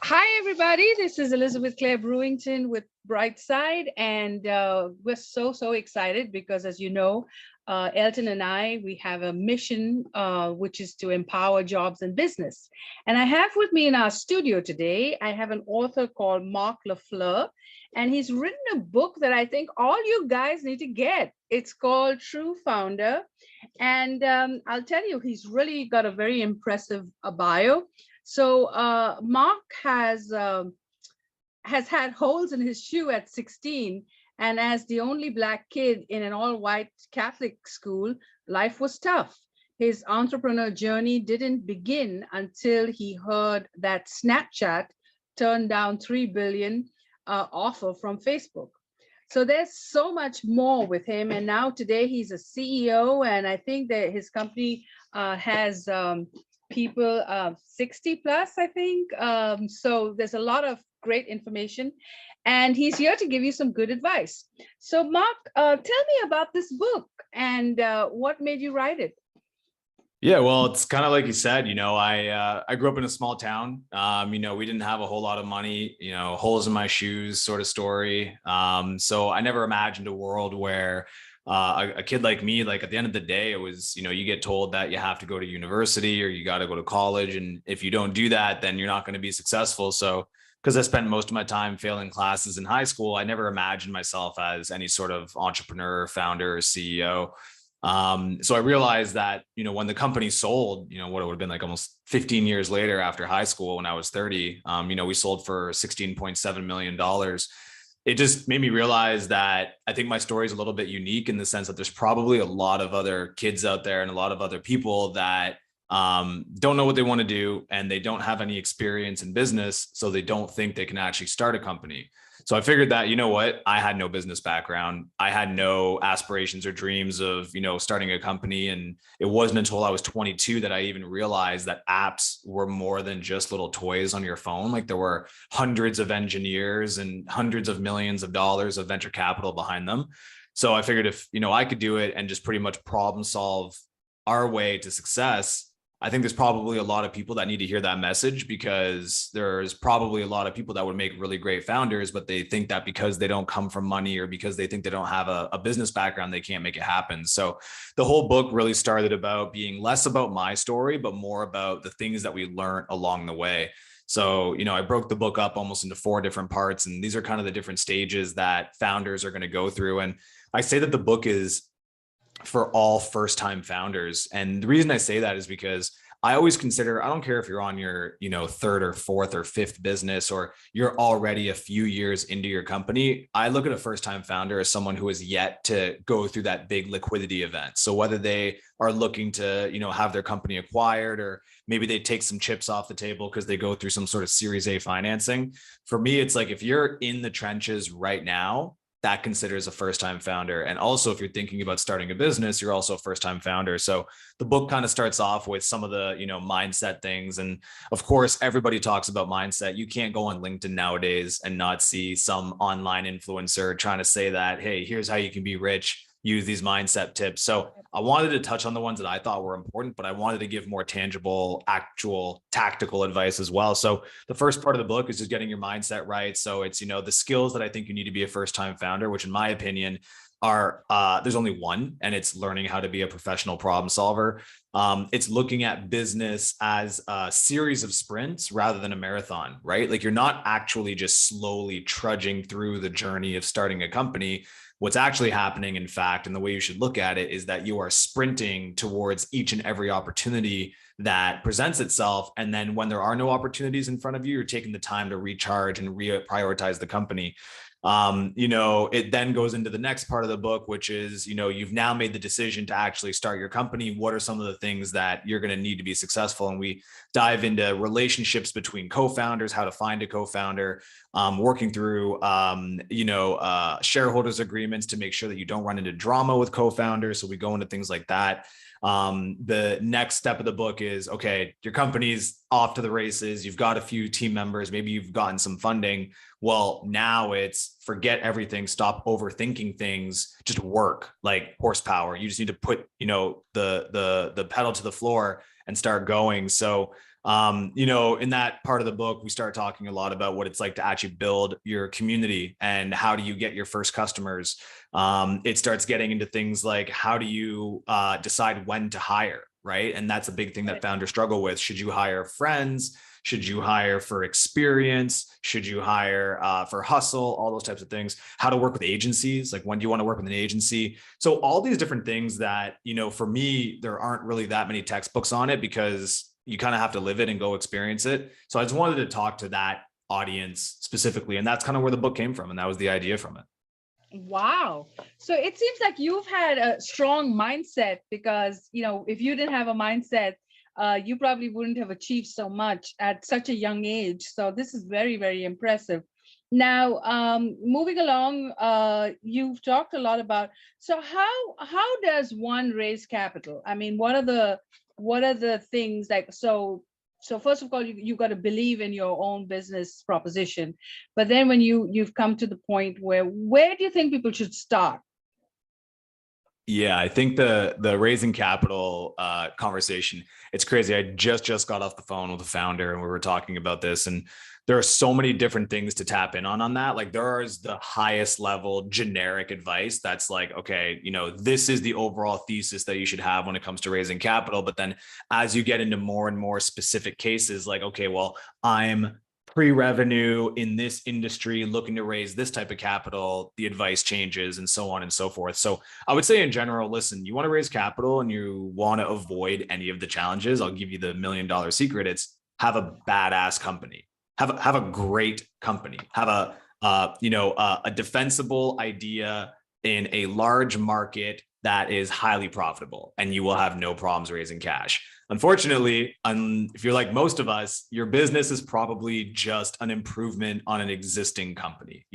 Hi, everybody. This is Elizabeth Claire Brewington with Brightside, and we're so excited because, as you know, Elton and we have a mission, which is to empower jobs and business. And I have with me in our studio today, I have an author called Marc Lafleur, and he's written a book that I think all you guys need to get. It's called True Founder, and I'll tell you, he's really got a very impressive bio. So Mark has had holes in his shoe at 16, and as the only Black kid in an all-white Catholic school, life was tough. His entrepreneur journey didn't begin until he heard that Snapchat turned down 3 billion offer from Facebook. So there's so much more with him, and now today he's a CEO, and I think that his company has people 60 plus, I think. So there's a lot of great information, and he's here to give you some good advice. So Mark, tell me about this book and what made you write it? Yeah, well, it's kind of like you said, I grew up in a small town. We didn't have a whole lot of money, holes in my shoes sort of story. So I never imagined a world where a kid like me, like at the end of the day, it was, you get told that you have to go to university or you got to go to college. And if you don't do that, then you're not going to be successful. So because I spent most of my time failing classes in high school, I never imagined myself as any sort of entrepreneur, founder, or CEO. So I realized that, when the company sold, what it would have been like almost 15 years later after high school, when I was 30, we sold for $16.7 million. It just made me realize that I think my story is a little bit unique in the sense that there's probably a lot of other kids out there and a lot of other people that don't know what they want to do, and they don't have any experience in business. So they don't think they can actually start a company. So I figured that, I had no business background. I had no aspirations or dreams of, starting a company. And it wasn't until I was 22 that I even realized that apps were more than just little toys on your phone. Like there were hundreds of engineers and hundreds of millions of dollars of venture capital behind them. So I figured if, I could do it and just pretty much problem solve our way to success, I think there's probably a lot of people that need to hear that message, because there's probably a lot of people that would make really great founders, but they think that because they don't come from money or because they think they don't have a business background, they can't make it happen. So the whole book really started about being less about my story, but more about the things that we learned along the way. So, I broke the book up almost into 4 different parts, and these are kind of the different stages that founders are going to go through. And I say that the book is for all first-time founders. And the reason I say that is because I always consider, I don't care if you're on your, 3rd or 4th or 5th business, or you're already a few years into your company. I look at a first-time founder as someone who has yet to go through that big liquidity event. So whether they are looking to, have their company acquired, or maybe they take some chips off the table because they go through some sort of Series A financing. For me, it's like, if you're in the trenches right now, that considers a first-time founder. And also, if you're thinking about starting a business, you're also a first-time founder. So the book kind of starts off with some of the, mindset things. And of course, everybody talks about mindset. You can't go on LinkedIn nowadays and not see some online influencer trying to say that, hey, here's how you can be rich, use these mindset tips. So I wanted to touch on the ones that I thought were important, but I wanted to give more tangible, actual tactical advice as well. So the first part of the book is just getting your mindset right. So it's, the skills that I think you need to be a first-time founder, which in my opinion are, there's only one, and it's learning how to be a professional problem solver. It's looking at business as a series of sprints rather than a marathon, right? Like you're not actually just slowly trudging through the journey of starting a company. What's actually happening, in fact, and the way you should look at it, is that you are sprinting towards each and every opportunity that presents itself. And then when there are no opportunities in front of you, you're taking the time to recharge and reprioritize the company. It then goes into the next part of the book, which is, you've now made the decision to actually start your company. What are some of the things that you're going to need to be successful? And we dive into relationships between co-founders, how to find a co-founder, working through, shareholders agreements to make sure that you don't run into drama with co-founders. So we go into things like that. The next step of the book is, okay, your company's off to the races. You've got a few team members. Maybe you've gotten some funding. Well, now it's forget everything. Stop overthinking things. Just work like horsepower. You just need to put, the pedal to the floor and start going. So, in that part of the book, we start talking a lot about what it's like to actually build your community and how do you get your first customers. It starts getting into things like how do you decide when to hire, right? And that's a big thing that founders struggle with. Should you hire friends? Should you hire for experience? Should you hire for hustle? All those types of things. How to work with agencies. Like, when do you want to work with an agency? So all these different things that, for me, there aren't really that many textbooks on it because you kind of have to live it and go experience it. So I just wanted to talk to that audience specifically. And that's kind of where the book came from. And that was the idea from it. Wow. So it seems like you've had a strong mindset because, if you didn't have a mindset, you probably wouldn't have achieved so much at such a young age. So this is very, very impressive. Now, moving along, you've talked a lot about, so how does one raise capital? I mean, what are the things like, so first of all, you got to believe in your own business proposition, but then when you've come to the point where do you think people should start? Yeah, I think the raising capital conversation, it's crazy. I just got off the phone with the founder and we were talking about this, and there are so many different things to tap in on that. Like, there is the highest level generic advice that's like, okay, this is the overall thesis that you should have when it comes to raising capital. But then as you get into more and more specific cases, like, okay, well, I'm pre-revenue in this industry looking to raise this type of capital, the advice changes and so on and so forth. So I would say in general, listen, you want to raise capital and you want to avoid any of the challenges. I'll give you the $1 million secret. It's have a badass company, have a great company, have a defensible idea in a large market that is highly profitable, and you will have no problems raising cash. Unfortunately, if you're like most of us, your business is probably just an improvement on an existing company.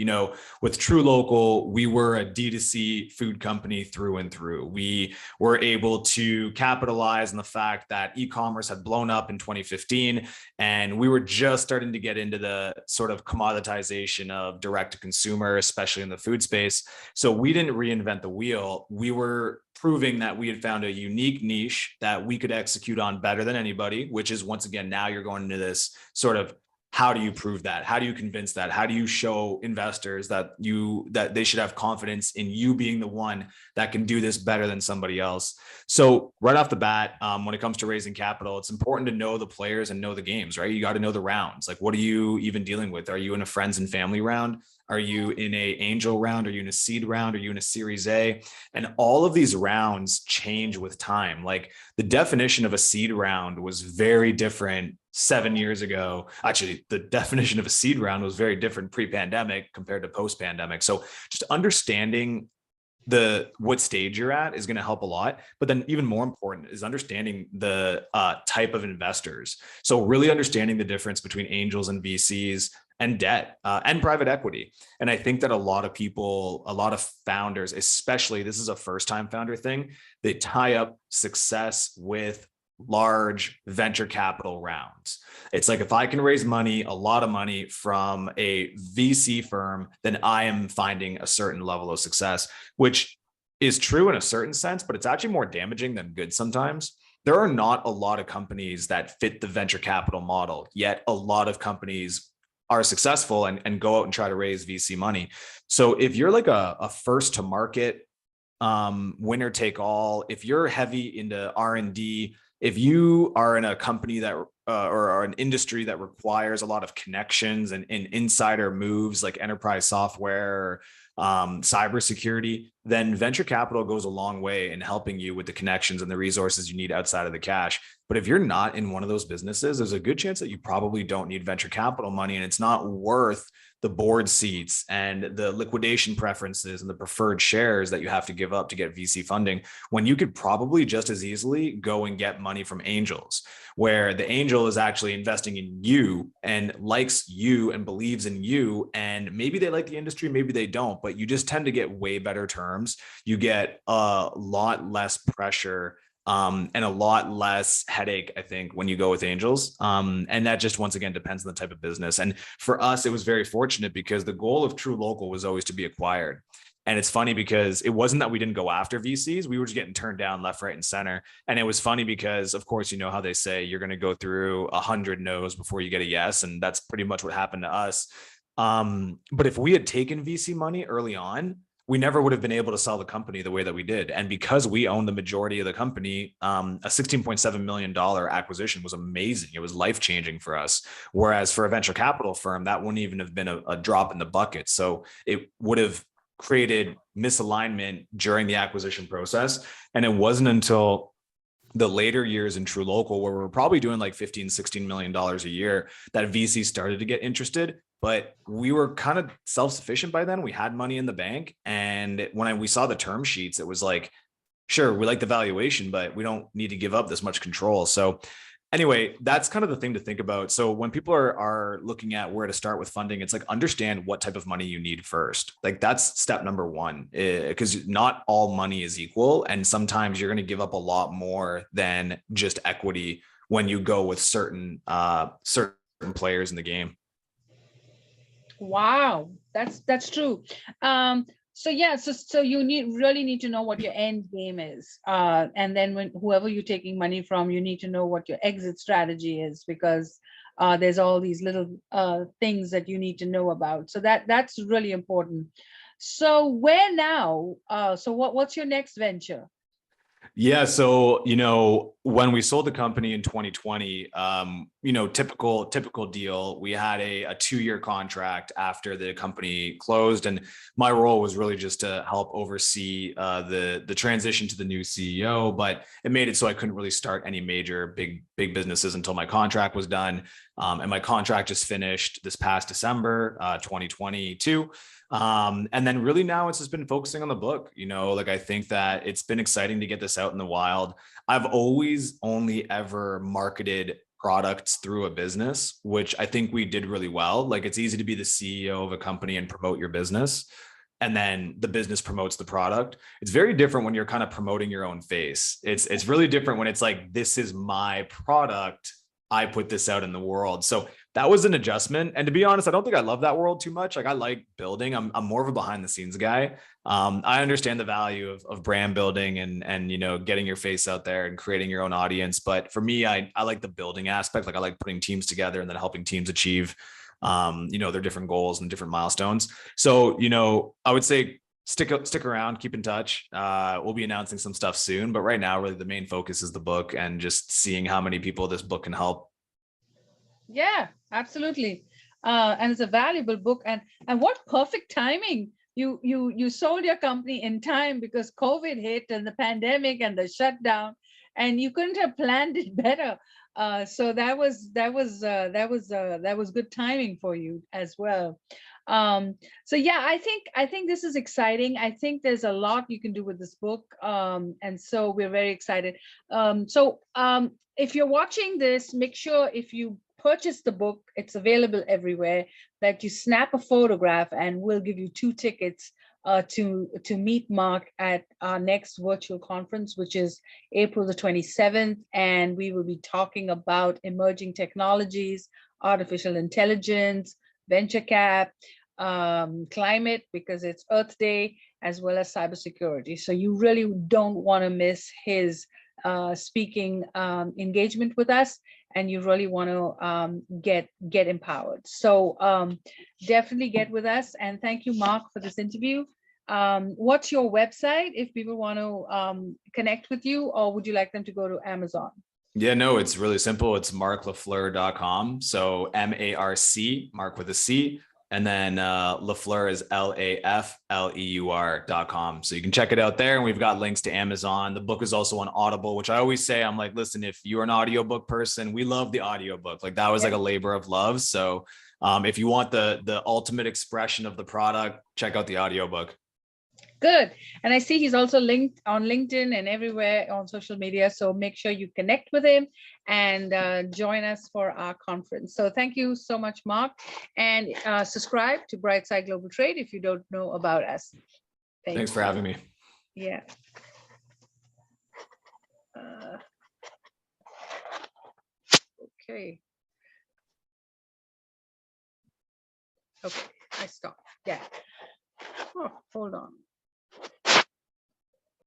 With True Local, we were a D2C food company through and through. We were able to capitalize on the fact that e-commerce had blown up in 2015, and we were just starting to get into the sort of commoditization of direct to consumer, especially in the food space. So we didn't reinvent the wheel. We were proving that we had found a unique niche that we could execute on better than anybody, which is, once again, now you're going into this sort of, how do you prove that? How do you convince that? How do you show investors that they should have confidence in you being the one that can do this better than somebody else? So right off the bat, when it comes to raising capital, it's important to know the players and know the games, right? You got to know the rounds. Like, what are you even dealing with? Are you in a friends and family round? Are you in a angel round? Are you in a seed round? Are you in a series A? And all of these rounds change with time. Like, the definition of a seed round was very different 7 years ago. Actually, the definition of a seed round was very different pre-pandemic compared to post-pandemic. So just understanding what stage you're at is going to help a lot. But then even more important is understanding the type of investors. So really understanding the difference between angels and VCs and debt and private equity. And I think that a lot of founders, especially, this is a first-time founder thing, they tie up success with large venture capital rounds. It's like, if I can raise money, a lot of money from a VC firm, then I am finding a certain level of success, which is true in a certain sense, but it's actually more damaging than good sometimes. There are not a lot of companies that fit the venture capital model, yet a lot of companies are successful and go out and try to raise VC money. So if you're like a first to market, winner take all, if you're heavy into R&D, if you are in a company that or an industry that requires a lot of connections and insider moves like enterprise software, cybersecurity, then venture capital goes a long way in helping you with the connections and the resources you need outside of the cash. But if you're not in one of those businesses, there's a good chance that you probably don't need venture capital money, and it's not worth the board seats and the liquidation preferences and the preferred shares that you have to give up to get VC funding, when you could probably just as easily go and get money from angels, where the angel is actually investing in you and likes you and believes in you. And maybe they like the industry, maybe they don't, but you just tend to get way better terms. You get a lot less pressure and a lot less headache, I think, when you go with angels. And that just, once again, depends on the type of business. And for us, it was very fortunate because the goal of True Local was always to be acquired. And it's funny because it wasn't that we didn't go after VCs. We were just getting turned down left, right, and center. And it was funny because, of course, you know how they say you're going to go through 100 no's before you get a yes. And that's pretty much what happened to us. But if we had taken VC money early on, we never would have been able to sell the company the way that we did. And because we own the majority of the company, a $16.7 million acquisition was amazing. It was life-changing for us. Whereas for a venture capital firm, that wouldn't even have been a drop in the bucket. So it would have created misalignment during the acquisition process. And it wasn't until the later years in True Local, where we're probably doing like $15-16 million a year, that VC started to get interested. But we were kind of self-sufficient by then. We had money in the bank. And when we saw the term sheets, it was like, sure, we like the valuation, but we don't need to give up this much control. So anyway, that's kind of the thing to think about. So when people are looking at where to start with funding, it's like, understand what type of money you need first. Like that's step number one, because not all money is equal. And sometimes you're going to give up a lot more than just equity when you go with certain players in the game. Wow, that's true. So yeah, so you really need to know what your end game is, and then when whoever you're taking money from, you need to know what your exit strategy is, because there's all these little things that you need to know about. So that's really important. So where now? So what's your next venture? Yeah. So, when we sold the company in 2020, typical deal, we had a 2-year contract after the company closed. And my role was really just to help oversee the transition to the new CEO, but it made it so I couldn't really start any major big businesses until my contract was done. And my contract just finished this past December, 2022. And then really now it's just been focusing on the book. I think that it's been exciting to get this out in the wild. I've always only ever marketed products through a business, which I think we did really well. Like, it's easy to be the CEO of a company and promote your business, and then the business promotes the product. It's very different when you're kind of promoting your own face. It's really different when it's like, this is my product, I put this out in the world. So that was an adjustment. And to be honest, I don't think I love that world too much. Like, I like building. I'm more of a behind the scenes guy. I understand the value of brand building and getting your face out there and creating your own audience. But for me, I like the building aspect. Like, I like putting teams together and then helping teams achieve their different goals and different milestones. So, I would say stick around, keep in touch. We'll be announcing some stuff soon, but right now, really the main focus is the book and just seeing how many people this book can help. Yeah, absolutely. And it's a valuable book. And what perfect timing. You sold your company in time, because COVID hit and the pandemic and the shutdown, and you couldn't have planned it better. So that was good timing for you as well. So yeah, I think this is exciting. I think there's a lot you can do with this book. And so we're very excited. If you're watching this, make sure if you purchase the book, it's available everywhere, that you snap a photograph, and we'll give you 2 tickets to meet Marc at our next virtual conference, which is April the 27th. And we will be talking about emerging technologies, artificial intelligence, venture cap, climate, because it's Earth Day, as well as cybersecurity. So you really don't want to miss his speaking engagement with us, and you really want to get empowered. So definitely get with us. And thank you, Marc, for this interview. What's your website if people want to connect with you, or would you like them to go to Amazon? Yeah, no, it's really simple. It's marclafleur.com. So MARC, Marc with a C. And then Lafleur is LAFLEUR.com. So you can check it out there. And we've got links to Amazon. The book is also on Audible, which I always say, I'm like, listen, if you're an audiobook person, we love the audiobook. Like, that was like a labor of love. So if you want the ultimate expression of the product, check out the audiobook. Good. And I see he's also linked on LinkedIn and everywhere on social media. So make sure you connect with him and join us for our conference. So thank you so much, Marc. And subscribe to Brightside Global Trade if you don't know about us. Thanks for having me. Yeah. Okay.